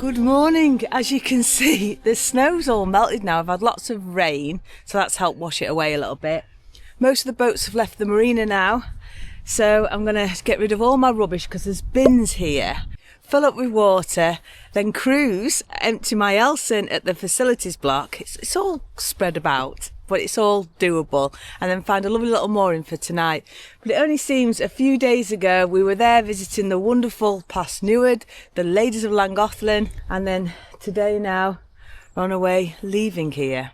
Good morning. As you can see, the snow's all melted now. I've had lots of rain, so that's helped wash it away a little bit. Most of the boats have left the marina now, so I'm going to get rid of all my rubbish because there's bins here. Fill up with water, then cruise, empty my Llyn at the facilities block. It's all spread about, but it's all doable, and then find a lovely little mooring for tonight. But it only seems a few days ago we were there visiting the wonderful Pass Newid, the ladies of Llangollen, and then today now we're on our way leaving here.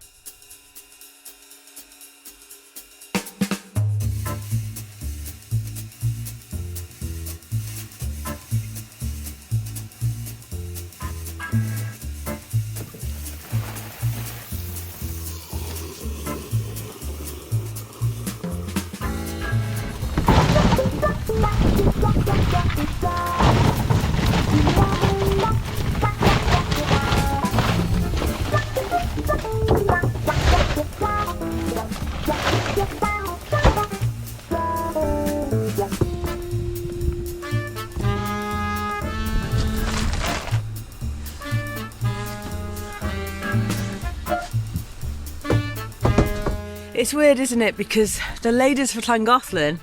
It's weird, isn't it? Because the ladies of Llangollen,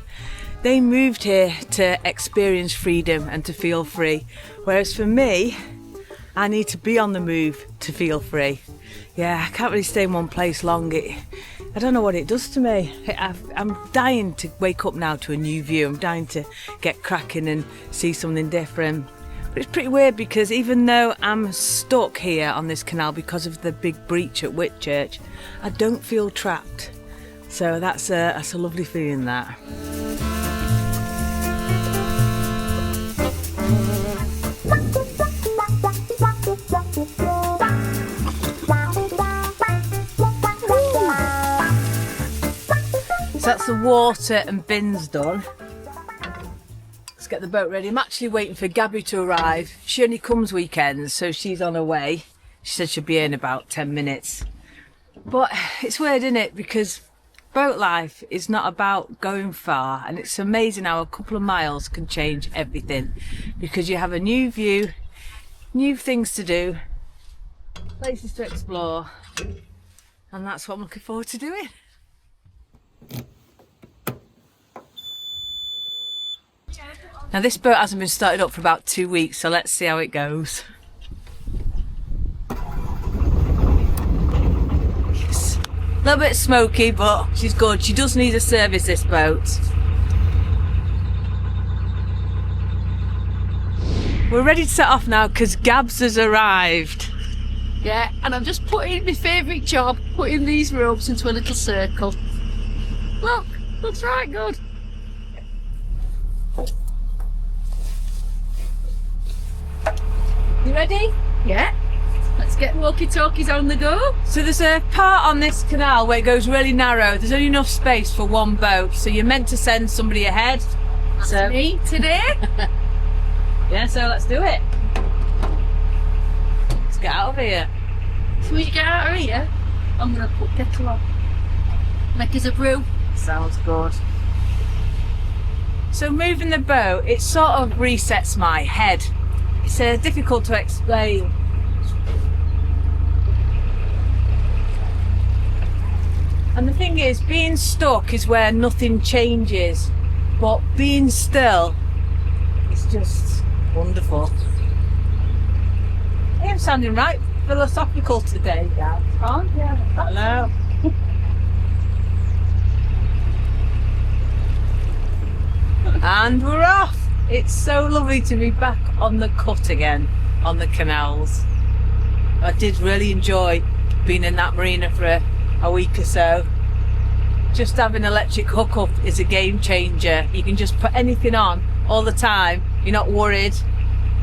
they moved here to experience freedom and to feel free. Whereas for me, I need to be on the move to feel free. Yeah, I can't really stay in one place long. I don't know what it does to me. I'm dying to wake up now to a new view. I'm dying to get cracking and see something different. But it's pretty weird because even though I'm stuck here on this canal because of the big breach at Whitchurch, I don't feel trapped. So that's a lovely feeling, that. So that's the water and bins done. Let's get the boat ready. I'm actually waiting for Gabby to arrive. She only comes weekends, so she's on her way. She said she'll be here in about 10 minutes. But it's weird, isn't it? Because boat life is not about going far, and it's amazing how a couple of miles can change everything, because you have a new view, new things to do, places to explore, and that's what I'm looking forward to doing. Now this boat hasn't been started up for about 2 weeks, so let's see how it goes. A little bit smoky, but she's good. She does need a service, this boat. We're ready to set off now because Gabs has arrived. Yeah, and I'm just putting my favourite job, putting these ropes into a little circle. Look, looks right good. You ready? Yeah. Let's get walkie-talkies on the go. So there's a part on this canal where it goes really narrow. There's only enough space for one boat, so you're meant to send somebody ahead. That's me today. Yeah, so let's do it. Let's get out of here. So we get out of here, I'm going to put kettle on. Make us a brew. Sounds good. So moving the boat, it sort of resets my head. It's difficult to explain. And the thing is, being stuck is where nothing changes, but being still is just wonderful. I am sounding right philosophical today, Gab. Oh, yeah. Hello. And we're off. It's so lovely to be back on the cut again, on the canals. I did really enjoy being in that marina for a week or so. Just having electric hookup is a game changer. You can just put anything on all the time. You're not worried.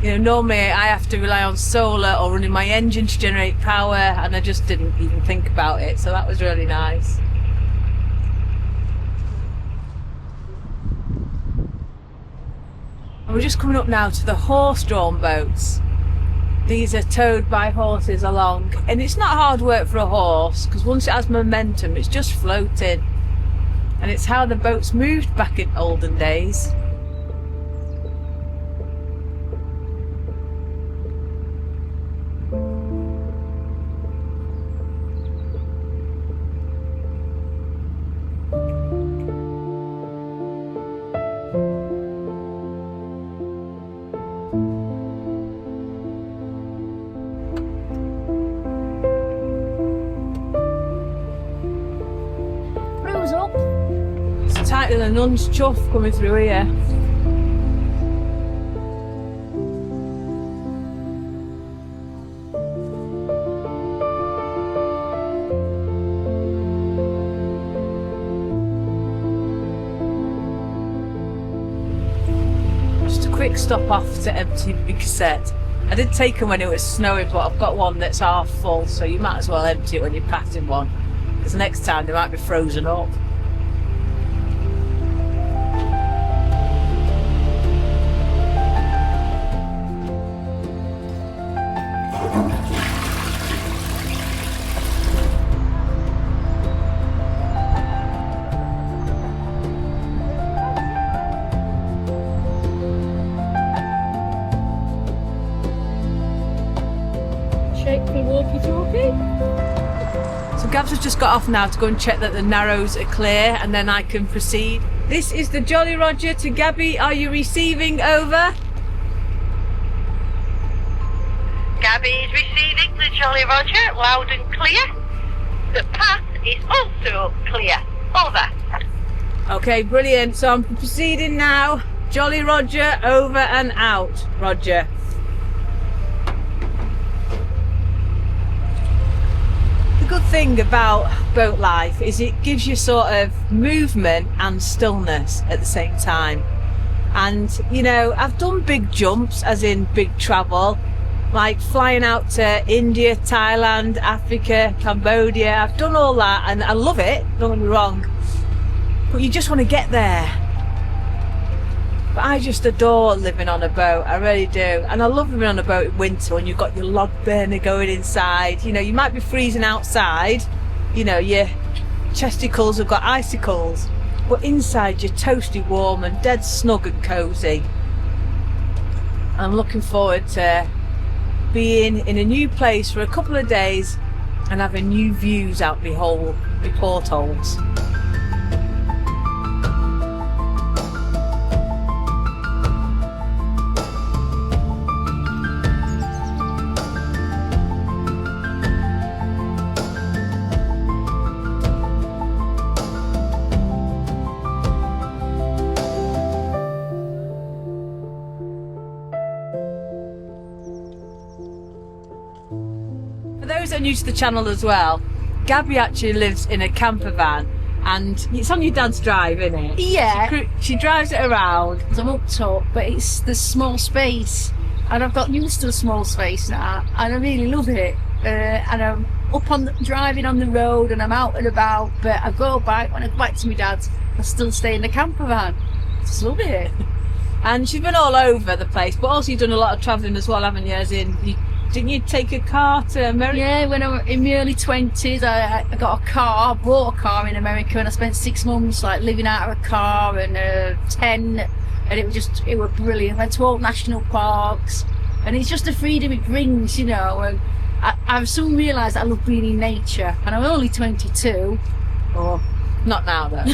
You know, normally I have to rely on solar or running my engine to generate power, and I just didn't even think about it. So that was really nice. And we're just coming up now to the horse-drawn boats. These are towed by horses along, and it's not hard work for a horse because once it has momentum it's just floating, and it's how the boats moved back in olden days. Getting a nun's chuff coming through here. Just a quick stop off to empty my cassette. I did take them when it was snowing, but I've got one that's half full, so you might as well empty it when you're passing one, because next time they might be frozen up. So Gabs has just got off now to go and check that the narrows are clear, and then I can proceed. This is the Jolly Roger to Gabby. Are you receiving? Over. Gabby is receiving the Jolly Roger loud and clear. The path is also clear. Over. Okay, brilliant. So I'm proceeding now. Jolly Roger, over and out. Roger. The good thing about boat life is it gives you sort of movement and stillness at the same time. And you know, I've done big jumps, as in big travel, like flying out to India, Thailand, Africa, Cambodia. I've done all that and I love it, don't get me wrong, but you just want to get there. But I just adore living on a boat, I really do. And I love living on a boat in winter when you've got your log burner going inside. You know, you might be freezing outside, you know, your chesticles have got icicles, but inside you're toasty warm and dead snug and cosy. I'm looking forward to being in a new place for a couple of days and having new views out my portholes. For those that are new to the channel as well, Gabby actually lives in a camper van, and it's on your dad's drive, isn't it? Yeah. She drives it around. I'm up top, but it's the small space, and I've got used to a small space now, and I really love it. And I'm up on driving on the road, and I'm out and about. But I go back when I go back to my dad's, I still stay in the camper van. Just love it. And she's been all over the place, but also you've done a lot of travelling as well, haven't you? As in, didn't you take a car to America? Yeah, when I was in my early 20s, I got a car, bought a car in America, and I spent 6 months like living out of a car and 10, and it was brilliant. Went to all national parks, and it's just the freedom it brings, you know. And I've soon realised I love being in nature, and I'm only 22. Oh, not now though.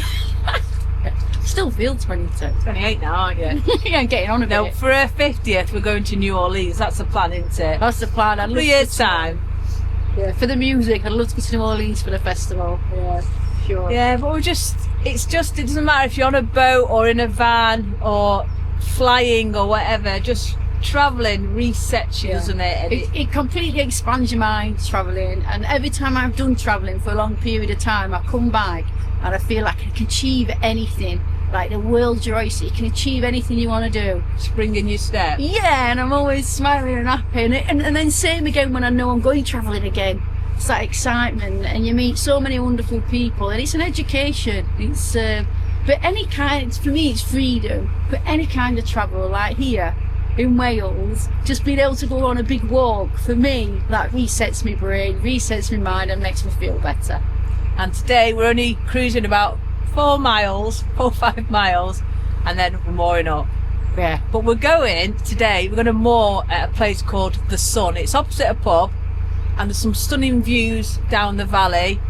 Still feel 22. 28 now, aren't you? Yeah, I'm getting on a bit. No, for her 50th, we're going to New Orleans. That's the plan, isn't it? That's the plan. I'd love 3 years' time. Yeah, for the music, I'd love to go to New Orleans for the festival. Yeah, sure. Yeah, but it doesn't matter if you're on a boat or in a van or flying or whatever, just travelling resets you, doesn't it? It completely expands your mind, travelling, and every time I've done travelling for a long period of time, I come back and I feel like I can achieve anything. Like the world's your oyster, you can achieve anything you want to do. Spring in your step. Yeah, and I'm always smiling and happy, and then same again when I know I'm going travelling again. It's that excitement, and you meet so many wonderful people, and it's an education. It's but any kind, for me it's freedom, but any kind of travel like here in Wales, just being able to go on a big walk, for me that resets my brain, resets my mind, and makes me feel better. And today we're only cruising about 4 or 5 miles, and then we're mooring up. Yeah. But we're going to moor at a place called The Sun. It's opposite a pub, and there's some stunning views down the valley,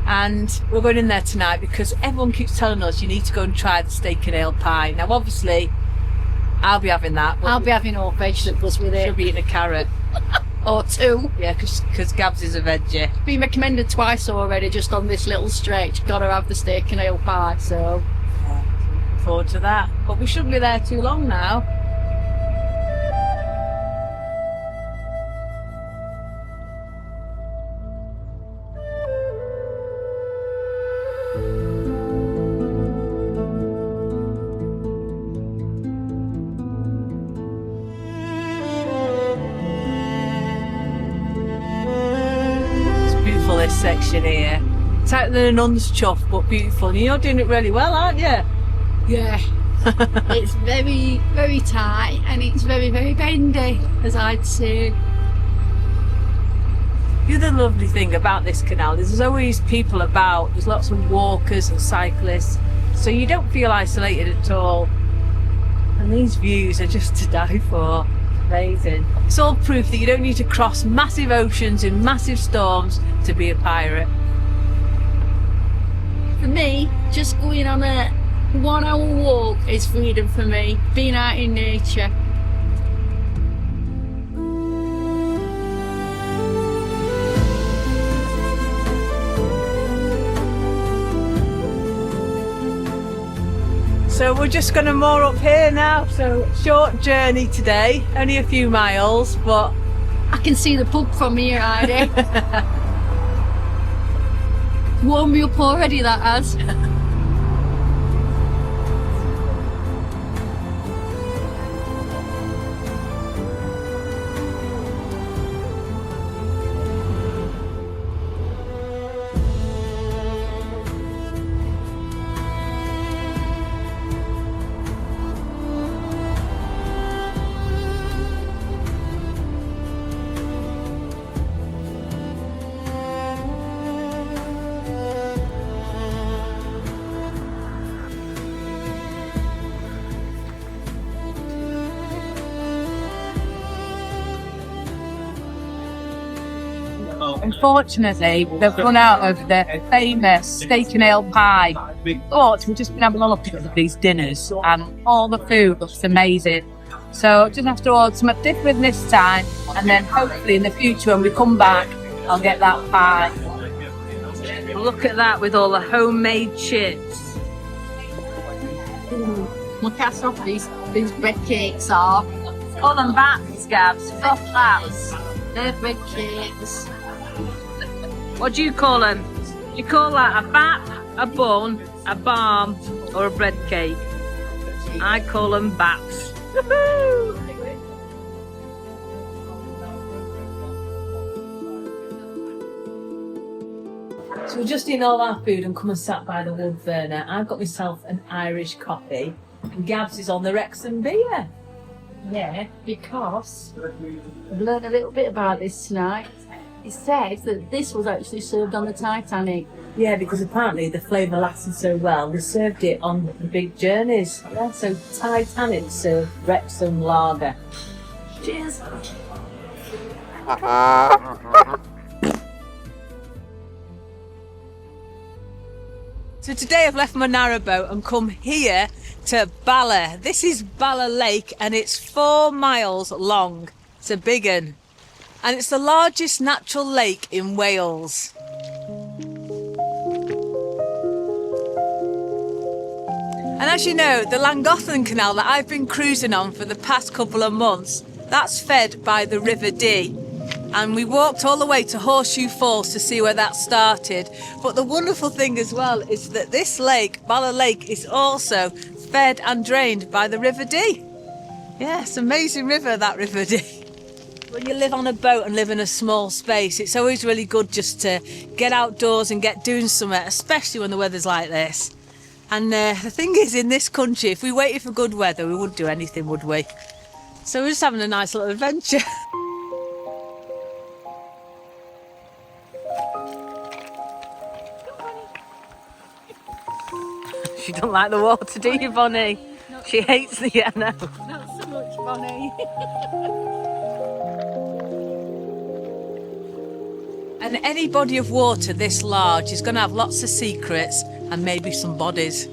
and we're going in there tonight because everyone keeps telling us you need to go and try the steak and ale pie. Now obviously I'll be having that. I'll be having all vegetables with it. She'll be eating a carrot. Or 2. Yeah, because Gabs is a veggie. Been recommended twice already just on this little stretch. Gotta have the steak and ale pie, so. Yeah. forward to that. But we shouldn't be there too long now. This section here. Tighter than a nun's chuff, but beautiful. And you're doing it really well, aren't you? Yeah. It's very, very tight and it's very, very bendy, as I'd say. The other lovely thing about this canal is there's always people about. There's lots of walkers and cyclists, so you don't feel isolated at all. And these views are just to die for. Amazing. It's all proof that you don't need to cross massive oceans in massive storms to be a pirate. For me, just going on a 1 hour walk is freedom for me, being out in nature. So we're just going to moor up here now, so short journey today, only a few miles, but I can see the pub from here, Heidi. Warmed me up already, that has. Unfortunately, they've run out of the famous steak and ale pie. But we've just been having a look at these dinners and all the food looks amazing. So just have to order something different this time, and then hopefully in the future when we come back, I'll get that pie. look at that with all the homemade chips. Look how soft these bread cakes are. Call them bats, Gabs. Soft bats. They're bread cakes. What do you call them? Do you call that a bat, a bun, a balm, or a bread cake? I call them bats. Woohoo! So we're just eating all our food and come and sat by the wood burner. I've got myself an Irish coffee and Gabs is on the Wrexham beer. Yeah, because I've learned a little bit about this tonight. It says that this was actually served on the Titanic. Yeah, because apparently the flavour lasted so well, they served it on the big journeys. Yeah, so Titanic served Wrexham lager. Cheers. So today I've left my narrowboat and come here to Bala. This is Bala Lake and it's 4 miles long. It's a big one. And it's the largest natural lake in Wales. And as you know, the Llangollen Canal that I've been cruising on for the past couple of months, that's fed by the River Dee. And we walked all the way to Horseshoe Falls to see where that started. But the wonderful thing as well is that this lake, Bala Lake, is also fed and drained by the River Dee. Yes, amazing river, that River Dee. When you live on a boat and live in a small space, it's always really good just to get outdoors and get doing something, especially when the weather's like this. And the thing is, in this country, if we waited for good weather, we wouldn't do anything, would we? So we're just having a nice little adventure. She don't like the water, do you, Bonnie? She hates the yellow. Not so much, Bonnie. And any body of water this large is going to have lots of secrets and maybe some bodies.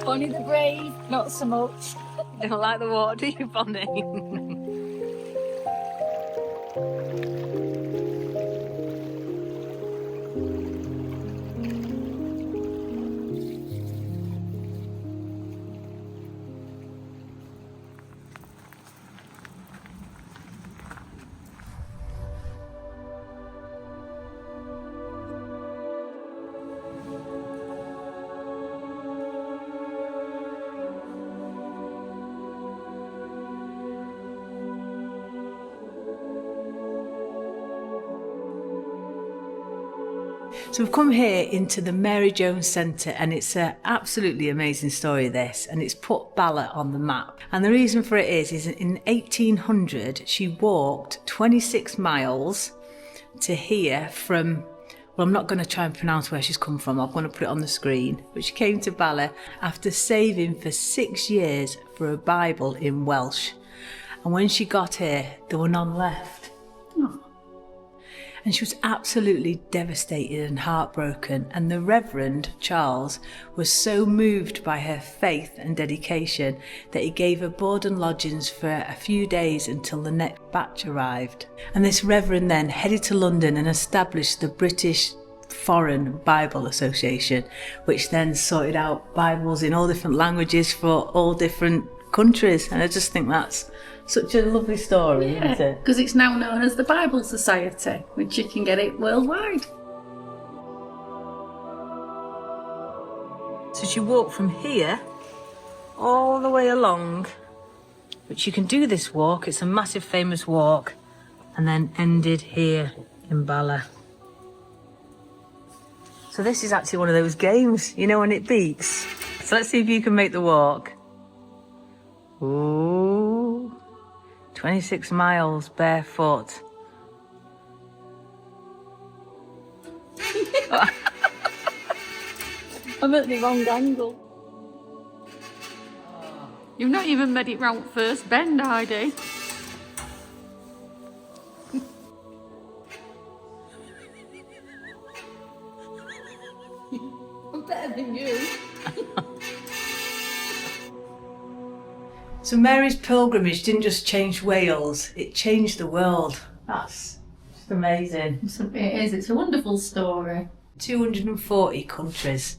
Bonnie the brave, not so much. You don't like the water, do you, Bonnie? So we've come here into the Mary Jones Centre, and it's an absolutely amazing story, this, and it's put Bala on the map. And the reason for it is in 1800 she walked 26 miles to here from, well, I'm not going to try and pronounce where she's come from, I'm going to put it on the screen, but she came to Bala after saving for 6 years for a Bible in Welsh. And when she got here, there were none left. Oh. And she was absolutely devastated and heartbroken. And the Reverend Charles was so moved by her faith and dedication that he gave her board and lodgings for a few days until the next batch arrived. And this Reverend then headed to London and established the British Foreign Bible Association, which then sorted out Bibles in all different languages for all different countries. And I just think that's such a lovely story, isn't it? Because it's now known as the Bible Society, which you can get it worldwide. So she walked from here all the way along, which you can do this walk, it's a massive famous walk, and then ended here in Bala. So this is actually one of those games, you know, when it beeps. So let's see if you can make the walk. Ooh, 26 miles barefoot. I'm at the wrong angle. You've not even made it round first bend, Heidi. I'm better than you. So Mary's pilgrimage didn't just change Wales, it changed the world. That's just amazing. It is, it's a wonderful story. 240 countries.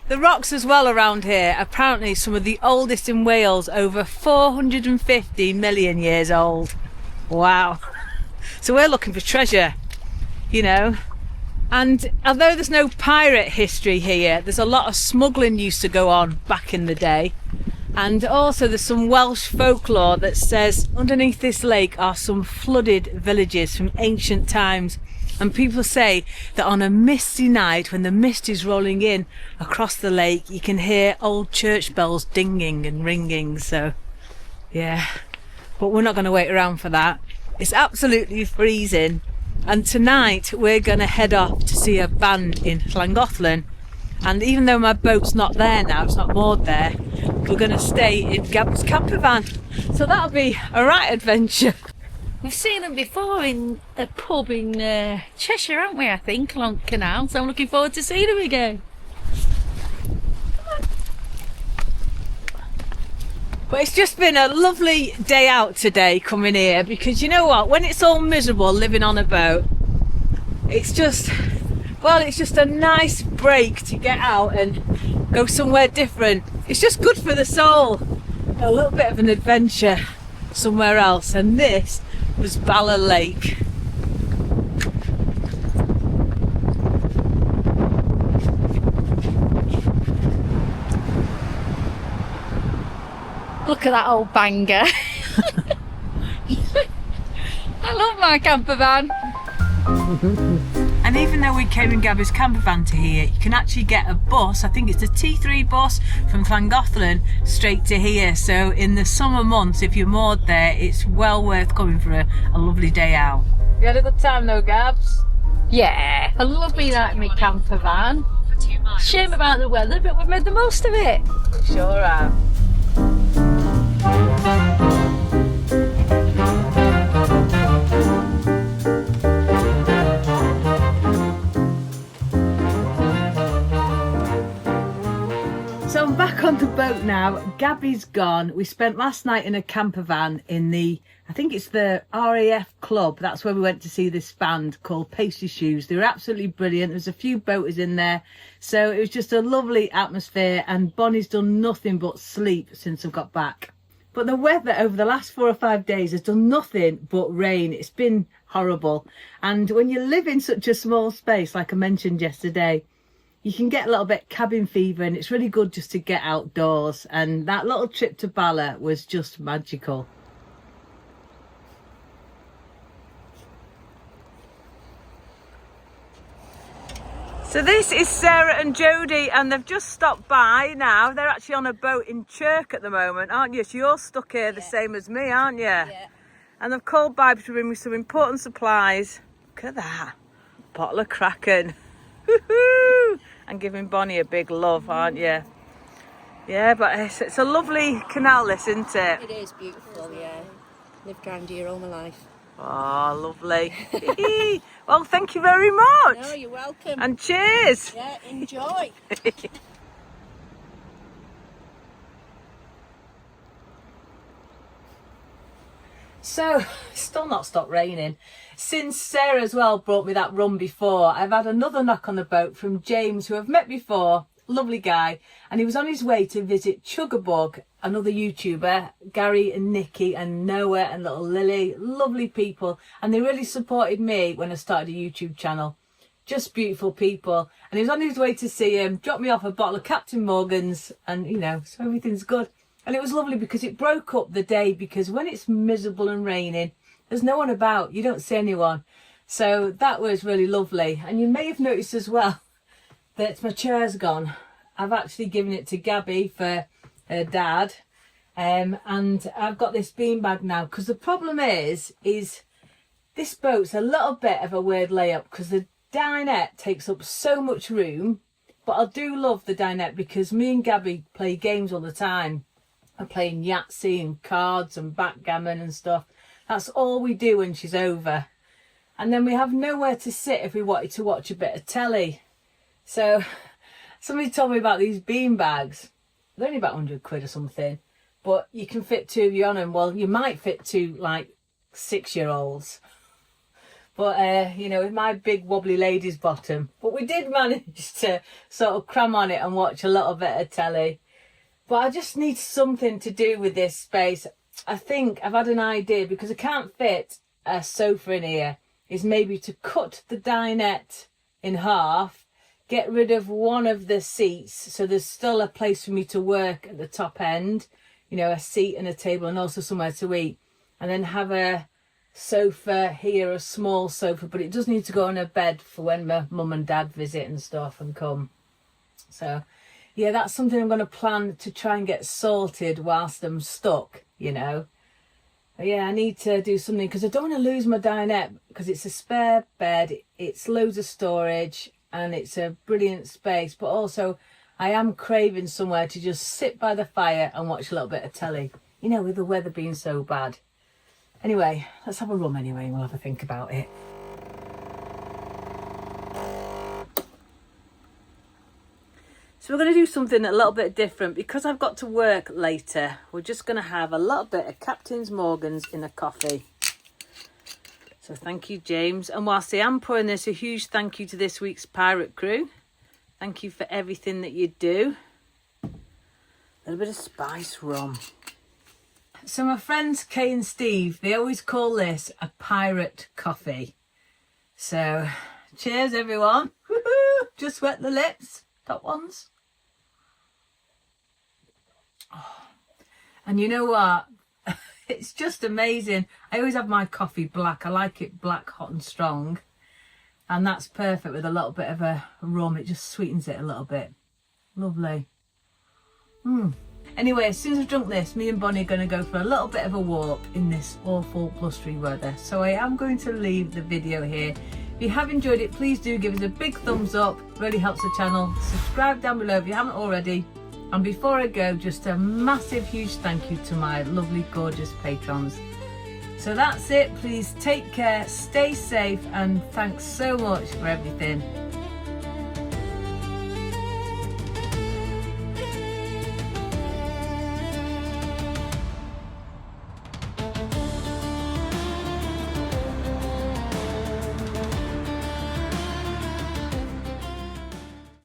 The rocks as well around here, apparently some of the oldest in Wales, over 450 million years old. Wow. So we're looking for treasure, you know. And although there's no pirate history here, there's a lot of smuggling used to go on back in the day. And also there's some Welsh folklore that says underneath this lake are some flooded villages from ancient times. And people say that on a misty night, when the mist is rolling in across the lake, you can hear old church bells dinging and ringing. So, yeah. But we're not going to wait around for that. It's absolutely freezing. And tonight we're going to head off to see a band in Llangollen. And even though my boat's not there now, it's not moored there, we're going to stay in Gab's camper van. So that'll be a right adventure. We've seen them before in a pub in Cheshire, haven't we, I think, Llangollen Canal, so I'm looking forward to seeing them again. But it's just been a lovely day out today coming here, because you know what, when it's all miserable living on a boat, it's just, well, it's just a nice break to get out and go somewhere different. It's just good for the soul. A little bit of an adventure somewhere else, and this was Bala Lake. Look at that old banger. I love my camper van. And even though we came in Gabby's camper van to here, you can actually get a bus, I think it's the T3 bus from Llangollen straight to here. So in the summer months, if you're moored there, it's well worth coming for a lovely day out. You had a good time though, Gabs? Yeah, I love being out in my camper van. Shame about the weather, but we've made the most of it. Sure have. So I'm back on the boat now. Gabby's gone. We spent last night in a camper van in the, I think it's the RAF club. That's where we went to see this band called Pastry Shoes. They were absolutely brilliant. There's a few boaters in there. So it was just a lovely atmosphere, and Bonnie's done nothing but sleep since I've got back. But the weather over the last 4 or 5 days has done nothing but rain. It's been horrible. And when you live in such a small space, like I mentioned yesterday, you can get a little bit cabin fever, and it's really good just to get outdoors. And that little trip to Bala was just magical. So this is Sarah and Jodie, and they've just stopped by now. They're actually on a boat in Chirk at the moment, aren't you? So you're stuck here the same as me, aren't you? Yeah. And they've called by to bring me some important supplies. Look at that. Bottle of Kraken. Woohoo! And giving Bonnie a big love, aren't you? Yeah, but it's a lovely canal, this, isn't it? It is beautiful, yeah. Lived around here all my life. Oh, lovely. Well, thank you very much. No, you're welcome. And cheers. Yeah, enjoy. So, still not stopped raining. Since Sarah as well brought me that rum before, I've had another knock on the boat from James, who I've met before. Lovely guy. And he was on his way to visit Chuggabug, another YouTuber, Gary and Nikki and Noah and little Lily. Lovely people. And they really supported me when I started a YouTube channel. Just beautiful people. And he was on his way to see him, dropped me off a bottle of Captain Morgan's, and, you know, so everything's good. And it was lovely because it broke up the day, because when it's miserable and raining, there's no one about. You don't see anyone. So that was really lovely. And you may have noticed as well that my chair's gone. I've actually given it to Gabby for her dad. And I've got this beanbag now, because the problem is this boat's a little bit of a weird layup, because the dinette takes up so much room. But I do love the dinette because me and Gabby play games all the time. I'm playing Yahtzee and cards and backgammon and stuff. That's all we do when she's over. And then we have nowhere to sit if we wanted to watch a bit of telly. So somebody told me about these bean bags. They're only about 100 quid or something. But you can fit 2 of you on them. Well, you might fit 2 like 6-year-olds. But, you know, with my big wobbly lady's bottom. But we did manage to sort of cram on it and watch a little bit of telly. But I just need something to do with this space. I think I've had an idea, because I can't fit a sofa in here, is maybe to cut the dinette in half, get rid of one of the seats so there's still a place for me to work at the top end, you know, a seat and a table and also somewhere to eat, and then have a sofa here, a small sofa, but it does need to go on a bed for when my mum and dad visit and stuff and come. So yeah, that's something I'm going to plan to try and get sorted whilst I'm stuck, you know. But yeah, I need to do something, because I don't want to lose my dinette, because it's a spare bed, it's loads of storage, and it's a brilliant space. But also, I am craving somewhere to just sit by the fire and watch a little bit of telly, you know, with the weather being so bad. Anyway, let's have a rum anyway, and we'll have a think about it. So we're going to do something a little bit different, because I've got to work later. We're just going to have a little bit of Captain Morgan's in a coffee. So thank you, James. And whilst I am pouring this, a huge thank you to this week's pirate crew. Thank you for everything that you do. A little bit of spice rum. So my friends Kay and Steve, they always call this a pirate coffee. So cheers, everyone. Woohoo! Just wet the lips, top ones. Oh. And you know what? It's just amazing. I always have my coffee black. I like it black, hot and strong. And that's perfect with a little bit of a rum. It just sweetens it a little bit. Lovely. Anyway, as soon as I've drunk this, me and Bonnie are going to go for a little bit of a walk in this awful blustery weather. So I am going to leave the video here. If you have enjoyed it, please do give us a big thumbs up. It really helps the channel. Subscribe down below if you haven't already. And before I go, just a massive, huge thank you to my lovely, gorgeous patrons. So that's it. Please take care, stay safe, and thanks so much for everything.